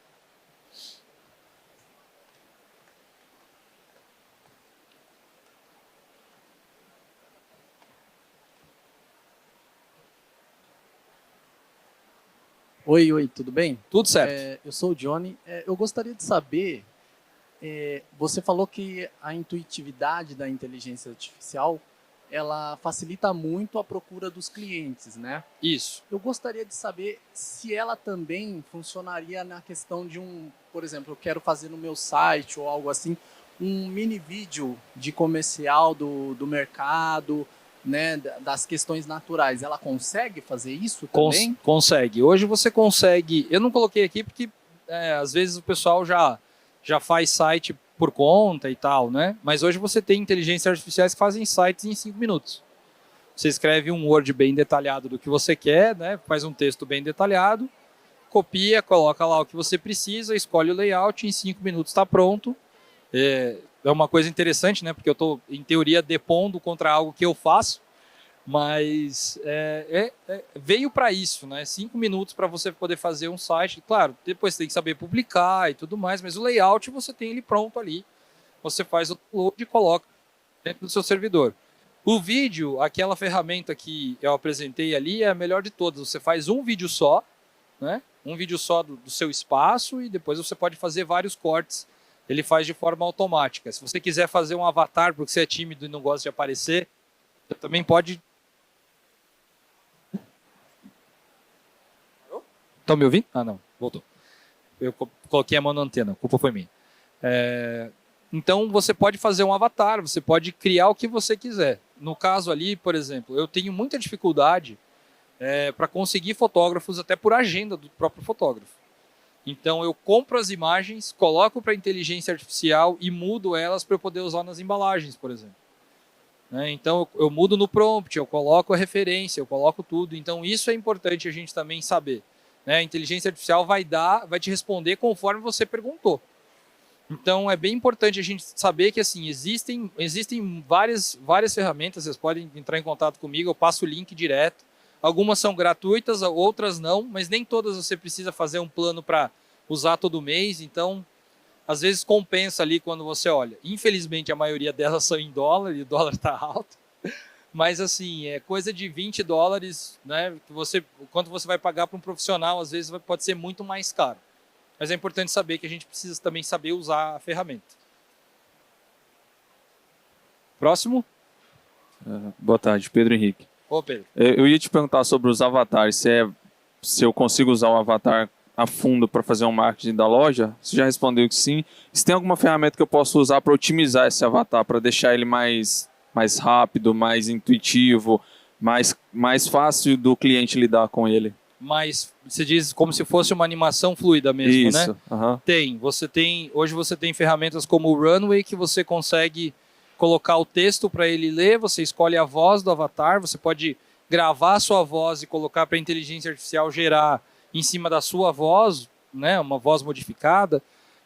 Oi, tudo bem? Tudo certo. Eu sou o Johnny. Eu gostaria de saber, você falou que a intuitividade da inteligência artificial, ela facilita muito a procura dos clientes, né? Isso. Eu gostaria de saber se ela também funcionaria na questão de por exemplo, eu quero fazer no meu site ou algo assim, um mini vídeo de comercial do mercado, né, das questões naturais. Ela consegue fazer isso também? Consegue. Hoje você consegue. Eu não coloquei aqui porque às vezes o pessoal já faz site por conta e tal, né? Mas hoje você tem inteligências artificiais que fazem sites em 5 minutos. Você escreve um Word bem detalhado do que você quer, né? Faz um texto bem detalhado, copia, coloca lá o que você precisa, escolhe o layout, em 5 minutos está pronto. É uma coisa interessante, né? Porque eu estou, em teoria, depondo contra algo que eu faço, Mas veio para isso, né? 5 minutos para você poder fazer um site. Claro, depois você tem que saber publicar e tudo mais, mas o layout você tem ele pronto ali. Você faz o upload e coloca dentro do seu servidor. O vídeo, aquela ferramenta que eu apresentei ali, é a melhor de todas. Você faz um vídeo só, né? Um vídeo só do seu espaço e depois você pode fazer vários cortes. Ele faz de forma automática. Se você quiser fazer um avatar porque você é tímido e não gosta de aparecer, você também pode. Estão me ouvindo? Ah, não. Voltou. Eu coloquei a mão na antena. A culpa foi minha. Então, você pode fazer um avatar. Você pode criar o que você quiser. No caso ali, por exemplo, eu tenho muita dificuldade para conseguir fotógrafos até por agenda do próprio fotógrafo. Então, eu compro as imagens, coloco para inteligência artificial e mudo elas para eu poder usar nas embalagens, por exemplo. Então, eu mudo no prompt, eu coloco a referência, eu coloco tudo. Então, isso é importante a gente também saber. A inteligência artificial vai te responder conforme você perguntou. Então, é bem importante a gente saber que assim, existem várias ferramentas, vocês podem entrar em contato comigo, eu passo o link direto. Algumas são gratuitas, outras não, mas nem todas você precisa fazer um plano para usar todo mês. Então, às vezes compensa ali quando você olha. Infelizmente, a maioria delas são em dólar, e o dólar está alto. Mas assim, é coisa de $20, né? Quanto você vai pagar para um profissional, às vezes pode ser muito mais caro. Mas é importante saber que a gente precisa também saber usar a ferramenta. Próximo? Boa tarde, Pedro Henrique. Ô, Pedro. Eu ia te perguntar sobre os avatares, se eu consigo usar o avatar a fundo para fazer um marketing da loja. Você já respondeu que sim. Se tem alguma ferramenta que eu posso usar para otimizar esse avatar, para deixar ele mais rápido, mais intuitivo, mais fácil do cliente lidar com ele. Mas você diz como se fosse uma animação fluida mesmo, isso, né? Tem. Hoje você tem ferramentas como o Runway que você consegue colocar o texto para ele ler, você escolhe a voz do avatar, você pode gravar a sua voz e colocar para a inteligência artificial gerar em cima da sua voz, né? Uma voz modificada.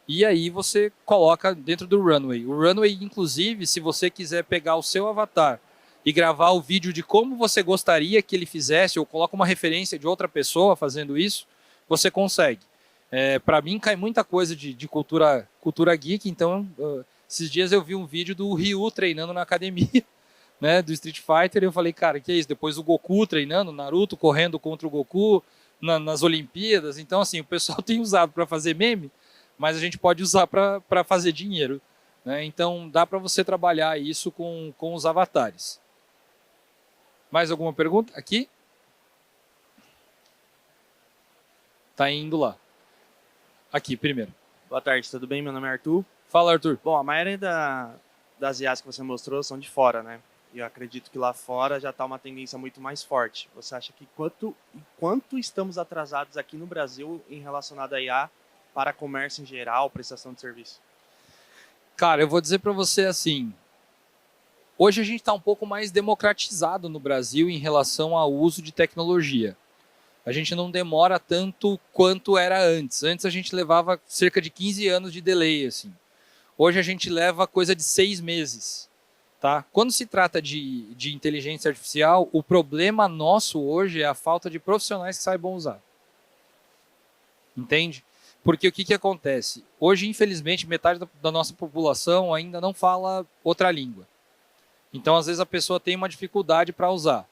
E aí você coloca dentro do Runway. O Runway, inclusive, se você quiser pegar o seu avatar e gravar o vídeo de como você gostaria que ele fizesse, ou coloca uma referência de outra pessoa fazendo isso, você consegue. Para mim, cai muita coisa de cultura geek. Então, esses dias eu vi um vídeo do Ryu treinando na academia, né, do Street Fighter, e eu falei, cara, que é isso? Depois o Goku treinando, Naruto correndo contra o Goku nas Olimpíadas. Então, assim, o pessoal tem usado para fazer meme, mas a gente pode usar para fazer dinheiro, né? Então, dá para você trabalhar isso com os avatares. Mais alguma pergunta? Aqui? Tá indo lá. Aqui, primeiro. Boa tarde, tudo bem? Meu nome é Arthur. Fala, Arthur. Bom, a maioria das IAs que você mostrou são de fora, né? E eu acredito que lá fora já está uma tendência muito mais forte. Você acha que quanto estamos atrasados aqui no Brasil em relacionado a IA para comércio em geral, prestação de serviço? Cara, eu vou dizer para você assim, hoje a gente está um pouco mais democratizado no Brasil em relação ao uso de tecnologia. A gente não demora tanto quanto era antes. Antes a gente levava cerca de 15 anos de delay, assim. Hoje a gente leva coisa de 6 meses. Tá? Quando se trata de inteligência artificial, o problema nosso hoje é a falta de profissionais que saibam usar. Entende? Porque o que acontece? Hoje, infelizmente, metade da nossa população ainda não fala outra língua. Então, às vezes, a pessoa tem uma dificuldade para usar.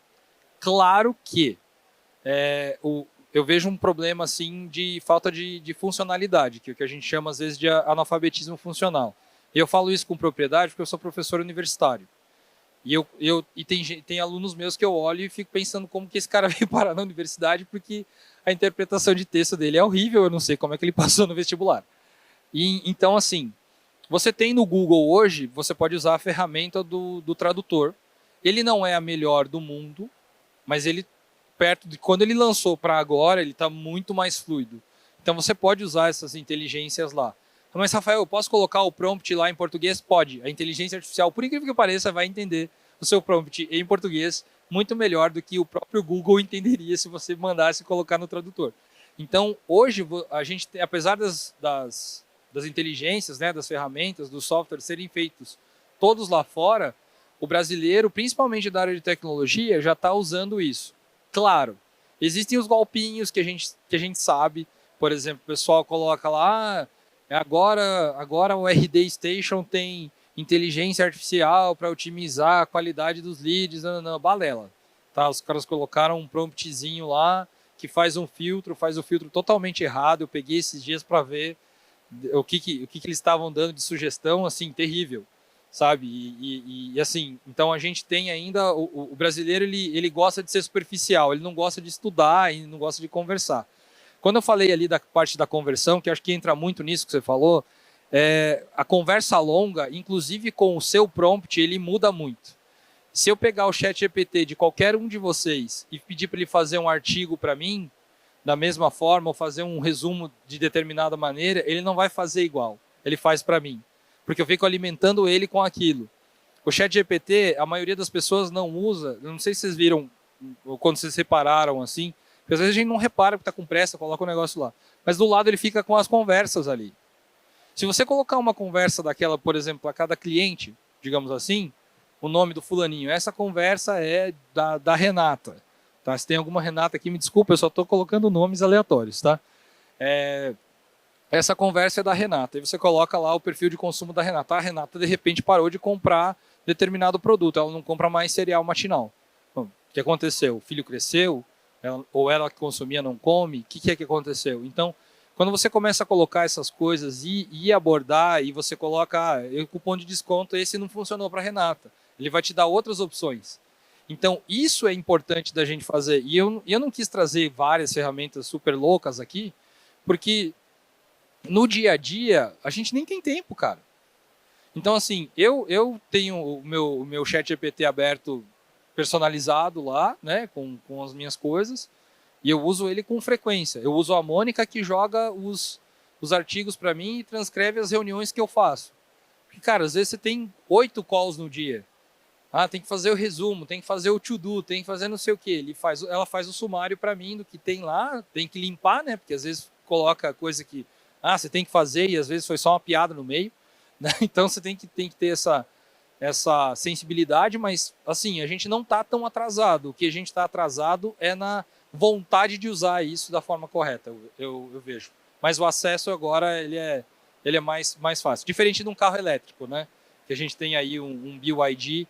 Claro que eu vejo um problema assim, de falta de funcionalidade, que é o que a gente chama, às vezes, de analfabetismo funcional. E eu falo isso com propriedade porque eu sou professor universitário. E tem alunos meus que eu olho e fico pensando como que esse cara veio parar na universidade, porque a interpretação de texto dele é horrível, eu não sei como é que ele passou no vestibular. Então, assim, você tem no Google hoje, você pode usar a ferramenta do tradutor. Ele não é a melhor do mundo, mas ele, perto de quando ele lançou para agora, ele está muito mais fluido. Então, você pode usar essas inteligências lá. Mas, Rafael, eu posso colocar o prompt lá em português? Pode. A inteligência artificial, por incrível que pareça, vai entender o seu prompt em português muito melhor do que o próprio Google entenderia se você mandasse colocar no tradutor. Então, hoje, a gente tem, apesar das inteligências, né, das ferramentas, dos softwares serem feitos todos lá fora, o brasileiro, principalmente da área de tecnologia, já está usando isso. Claro, existem os golpinhos que a gente sabe. Por exemplo, o pessoal coloca lá, agora o RD Station tem inteligência artificial para otimizar a qualidade dos leads, não, balela. Tá? Os caras colocaram um promptzinho lá que faz o filtro totalmente errado. Eu peguei esses dias para ver o que eles estavam dando de sugestão, assim, terrível, sabe? E assim, então a gente tem ainda, o brasileiro ele gosta de ser superficial, ele não gosta de estudar e não gosta de conversar. Quando eu falei ali da parte da conversão, que acho que entra muito nisso que você falou, a conversa longa, inclusive com o seu prompt, ele muda muito. Se eu pegar o ChatGPT de qualquer um de vocês e pedir para ele fazer um artigo para mim, da mesma forma, ou fazer um resumo de determinada maneira, ele não vai fazer igual. Ele faz para mim. Porque eu fico alimentando ele com aquilo. O ChatGPT, a maioria das pessoas não usa, eu não sei se vocês viram, ou quando vocês repararam assim, porque às vezes a gente não repara que está com pressa, coloca o negócio lá. Mas do lado ele fica com as conversas ali. Se você colocar uma conversa daquela, por exemplo, a cada cliente, digamos assim, o nome do fulaninho, essa conversa é da Renata. Tá? Se tem alguma Renata aqui, me desculpa, eu só estou colocando nomes aleatórios. Tá? Essa conversa é da Renata. E você coloca lá o perfil de consumo da Renata. A Renata, de repente, parou de comprar determinado produto. Ela não compra mais cereal matinal. Bom, o que aconteceu? O filho cresceu? Ou ela que consumia não come? O que é que aconteceu? Então, quando você começa a colocar essas coisas e abordar, e você coloca, o cupom de desconto, esse não funcionou para a Renata. Ele vai te dar outras opções. Então, isso é importante da gente fazer. E eu não quis trazer várias ferramentas super loucas aqui, porque no dia a dia, a gente nem tem tempo, cara. Então, assim, eu tenho o meu ChatGPT aberto, personalizado lá, né, com as minhas coisas, e eu uso ele com frequência. Eu uso a Mônica, que joga os artigos para mim e transcreve as reuniões que eu faço. Porque, cara, às vezes você tem 8 calls no dia. Tem que fazer o resumo, tem que fazer o to-do, tem que fazer não sei o quê. Ela faz o sumário para mim do que tem lá, tem que limpar, né? Porque às vezes coloca coisa que você tem que fazer e às vezes foi só uma piada no meio. Né? Então você tem que ter essa sensibilidade, mas assim, a gente não está tão atrasado. O que a gente está atrasado é na vontade de usar isso da forma correta, eu vejo. Mas o acesso agora ele é mais fácil. Diferente de um carro elétrico, né? Que a gente tem aí um BYD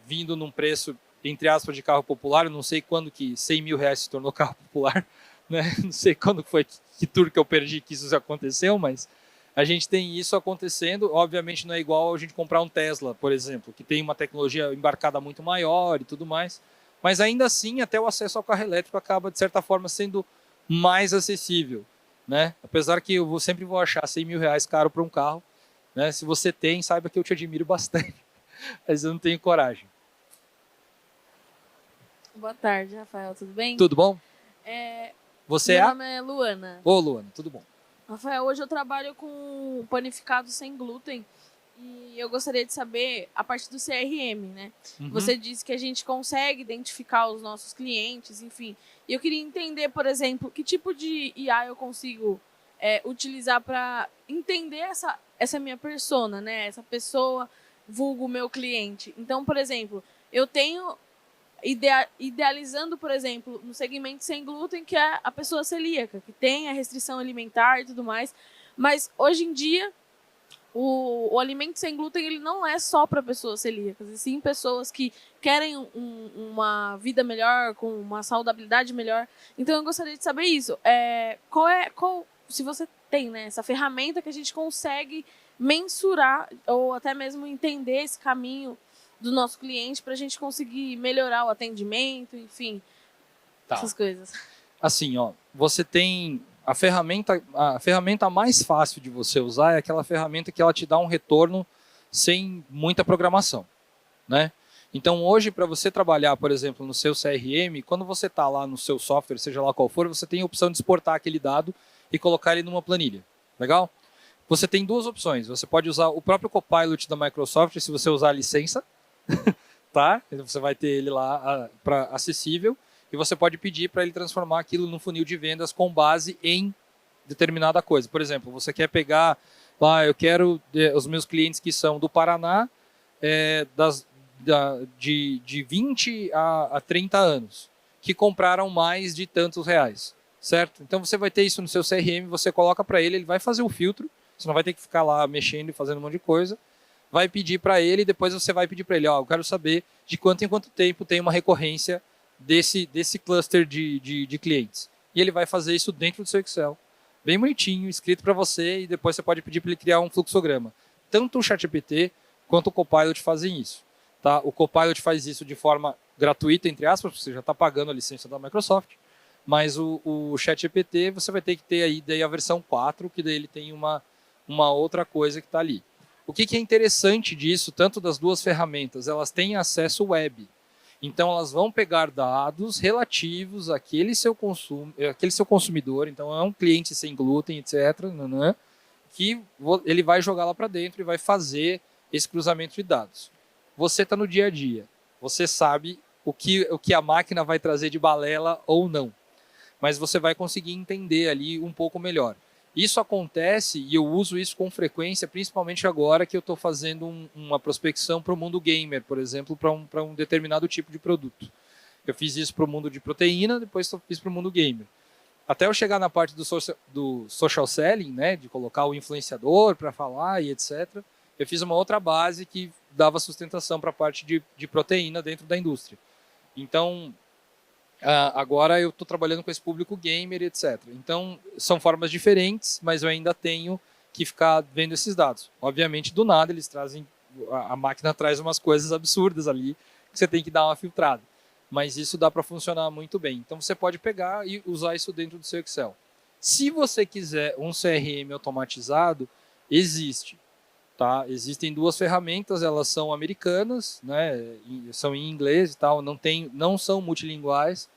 vindo num preço, entre aspas, de carro popular. Eu não sei quando que 100 mil reais se tornou carro popular, né? Não sei quando foi, que tour que eu perdi que isso aconteceu, mas a gente tem isso acontecendo. Obviamente não é igual a gente comprar um Tesla, por exemplo, que tem uma tecnologia embarcada muito maior e tudo mais, mas ainda assim até o acesso ao carro elétrico acaba, de certa forma, sendo mais acessível, né? Apesar que eu sempre vou achar 100 mil reais caro para um carro, né? Se você tem, saiba que eu te admiro bastante. Mas eu não tenho coragem. Boa tarde, Rafael, tudo bem? Tudo bom? Você Meu nome é Luana. Ô, Luana, tudo bom? Rafael, hoje eu trabalho com panificado sem glúten e eu gostaria de saber a parte do CRM, né? Uhum. Você disse que a gente consegue identificar os nossos clientes, enfim. E eu queria entender, por exemplo, que tipo de IA eu consigo utilizar para entender essa minha persona, né? Essa pessoa, vulgo meu cliente. Então, por exemplo, eu tenho idealizando, por exemplo, no segmento sem glúten, que é a pessoa celíaca, que tem a restrição alimentar e tudo mais. Mas hoje em dia, o alimento sem glúten ele não é só para pessoas celíacas, e sim pessoas que querem uma vida melhor, com uma saudabilidade melhor. Então eu gostaria de saber isso. Qual, se você tem, né, essa ferramenta que a gente consegue mensurar ou até mesmo entender esse caminho do nosso cliente para a gente conseguir melhorar o atendimento, enfim, essas coisas. Assim, você tem a ferramenta mais fácil de você usar é aquela ferramenta que ela te dá um retorno sem muita programação, né? Então hoje, para você trabalhar, por exemplo, no seu CRM, quando você está lá no seu software, seja lá qual for, você tem a opção de exportar aquele dado e colocar ele numa planilha, legal? Você tem duas opções, você pode usar o próprio Copilot da Microsoft se você usar a licença, tá? Você vai ter ele lá para acessível e você pode pedir para ele transformar aquilo num funil de vendas com base em determinada coisa. Por exemplo, você quer pegar lá, eu quero os meus clientes que são do Paraná, de 20 a 30 anos, que compraram mais de tantos reais, certo? Então você vai ter isso no seu CRM, você coloca para ele, ele vai fazer o filtro, você não vai ter que ficar lá mexendo e fazendo um monte de coisa, vai pedir para ele e depois você vai pedir para ele, eu quero saber de quanto em quanto tempo tem uma recorrência desse cluster de clientes. E ele vai fazer isso dentro do seu Excel, bem bonitinho, escrito para você, e depois você pode pedir para ele criar um fluxograma. Tanto o ChatGPT quanto o Copilot fazem isso. Tá? O Copilot faz isso de forma gratuita, entre aspas, porque você já está pagando a licença da Microsoft, mas o ChatGPT você vai ter que ter aí daí a versão 4, que daí ele tem uma outra coisa que está ali. O que é interessante disso, tanto das duas ferramentas, elas têm acesso web. Então elas vão pegar dados relativos àquele seu consumidor, então é um cliente sem glúten, etc., que ele vai jogar lá para dentro e vai fazer esse cruzamento de dados. Você está no dia a dia, você sabe o que a máquina vai trazer de balela ou não, mas você vai conseguir entender ali um pouco melhor. Isso acontece, e eu uso isso com frequência, principalmente agora que eu estou fazendo uma prospecção para o mundo gamer, por exemplo, para um determinado tipo de produto. Eu fiz isso para o mundo de proteína, depois fiz para o mundo gamer. Até eu chegar na parte do social selling, né, de colocar o influenciador para falar e etc., eu fiz uma outra base que dava sustentação para a parte de proteína dentro da indústria. Então, agora eu estou trabalhando com esse público gamer, etc. Então, são formas diferentes, mas eu ainda tenho que ficar vendo esses dados. Obviamente, do nada, eles trazem... A máquina traz umas coisas absurdas ali que você tem que dar uma filtrada. Mas isso dá para funcionar muito bem. Então, você pode pegar e usar isso dentro do seu Excel. Se você quiser um CRM automatizado, existe. Tá? Existem duas ferramentas, elas são americanas, né? São em inglês e tal, não são multilinguais,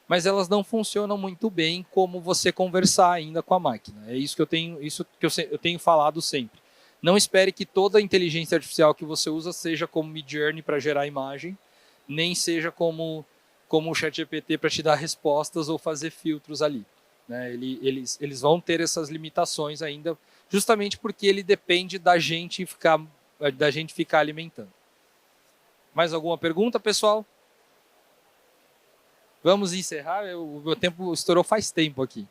mas elas não funcionam muito bem como você conversar ainda com a máquina. É isso que eu tenho falado sempre. Não espere que toda a inteligência artificial que você usa seja como Midjourney para gerar imagem, nem seja como o ChatGPT para te dar respostas ou fazer filtros ali. Né? Eles vão ter essas limitações ainda, justamente porque ele depende da gente ficar alimentando. Mais alguma pergunta, pessoal? Vamos encerrar, o meu tempo estourou faz tempo aqui.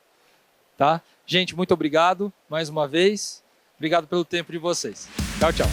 Tá? Gente, muito obrigado mais uma vez. Obrigado pelo tempo de vocês. Tchau, tchau.